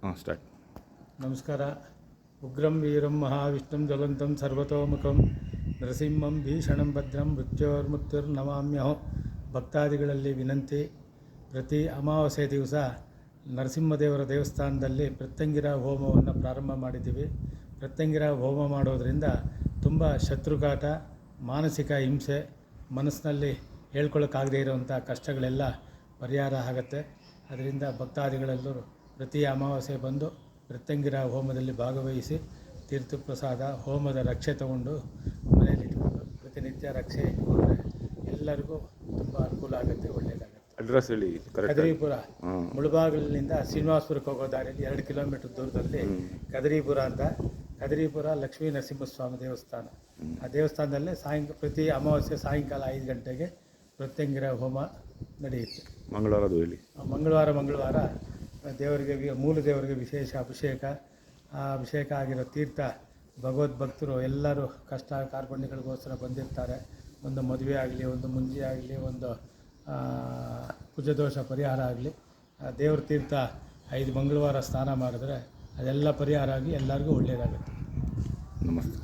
Start. ನಮಸ್ಕಾರ. ಉಗ್ರಂ ವೀರಂ ಮಹಾವಿಷ್ಣುಂ ಜ್ವಲಂತಂ ಸರ್ವತೋಮುಖಂ ನರಸಿಂಹಂ ಭೀಷಣಂ ಭದ್ರಂ ಮೃತ್ಯುರ್ನಮಾಮ್ಯಹಂ. ಭಕ್ತಾದಿಗಳಲ್ಲಿ ವಿನಂತಿ, ಪ್ರತಿ ಅಮಾವಾಸ್ಯೆ ದಿವಸ ನರಸಿಂಹದೇವರ ದೇವಸ್ಥಾನದಲ್ಲಿ ಪ್ರತ್ಯಂಗಿರ ಹೋಮವನ್ನು ಪ್ರಾರಂಭ ಮಾಡಿದ್ದೀವಿ. ಪ್ರತ್ಯಂಗಿರ ಹೋಮ ಮಾಡೋದರಿಂದ ತುಂಬ ಶತ್ರುಘಾತ, ಮಾನಸಿಕ ಹಿಂಸೆ, ಮನಸ್ಸಿನಲ್ಲಿ ಹೇಳ್ಕೊಳ್ಳೋಕ್ಕಾಗದೇ ಇರುವಂಥ ಕಷ್ಟಗಳೆಲ್ಲ ಪರಿಹಾರ ಆಗುತ್ತೆ. ಅದರಿಂದ ಭಕ್ತಾದಿಗಳೆಲ್ಲರೂ ಪ್ರತಿ ಅಮಾವಾಸ್ಯೆ ಬಂದು ಪ್ರತ್ಯಂಗಿರ ಹೋಮದಲ್ಲಿ ಭಾಗವಹಿಸಿ ತೀರ್ಥಪ್ರಸಾದ, ಹೋಮದ ರಕ್ಷೆ ತಗೊಂಡು ಮನೆಯಲ್ಲಿ ಇಟ್ಕೊಂಡು ಪ್ರತಿನಿತ್ಯ ರಕ್ಷೆ ಇಟ್ಕೊಂಡ್ರೆ ಎಲ್ಲರಿಗೂ ತುಂಬ ಅನುಕೂಲ ಆಗುತ್ತೆ, ಒಳ್ಳೆಯದಾಗುತ್ತೆ. ಅಡ್ರೆಸ್ ಹೇಳಿ. ಕದರಿಪುರ, ಮುಳಬಾಗಿಲಿನಿಂದ ಶ್ರೀನಿವಾಸಪುರಕ್ಕೆ ಹೋಗೋ ದಾರಿಯಲ್ಲಿ 2 ಕಿಲೋಮೀಟರ್ ದೂರದಲ್ಲಿ ಕದರಿಪುರ ಅಂತ, ಕದರಿಪುರ ಲಕ್ಷ್ಮೀ ನರಸಿಂಹಸ್ವಾಮಿ ದೇವಸ್ಥಾನ. ಆ ದೇವಸ್ಥಾನದಲ್ಲೇ ಪ್ರತಿ ಅಮಾವಾಸ್ಯೆ ಸಾಯಂಕಾಲ 5 ಗಂಟೆಗೆ ಪ್ರತ್ಯಂಗಿರ ಹೋಮ ನಡೆಯುತ್ತೆ. ಮಂಗಳವಾರದು ಹೇಳಿ. ಮಂಗಳವಾರ ದೇವರಿಗೆ, ಮೂಲ ದೇವರಿಗೆ ವಿಶೇಷ ಅಭಿಷೇಕ. ಆ ಅಭಿಷೇಕ ಆಗಿರೋ ತೀರ್ಥ ಭಗವದ್ಭಕ್ತರು ಎಲ್ಲರೂ ಕಷ್ಟ ಕಾರ್ಪಣ್ಯಗಳಿಗೋಸ್ಕರ ಬಂದಿರ್ತಾರೆ. ಒಂದು ಮದುವೆ ಆಗಲಿ, ಒಂದು ಮುಂಜಿ ಆಗಲಿ, ಒಂದು ಕುಜದೋಷ ಪರಿಹಾರ ಆಗಲಿ, ದೇವ್ರ ತೀರ್ಥ 5 ಮಂಗಳವಾರ ಸ್ನಾನ ಮಾಡಿದ್ರೆ ಅದೆಲ್ಲ ಪರಿಹಾರ ಆಗಿ ಎಲ್ಲರಿಗೂ ಒಳ್ಳೆಯದಾಗುತ್ತೆ. ನಮಸ್ತೆ.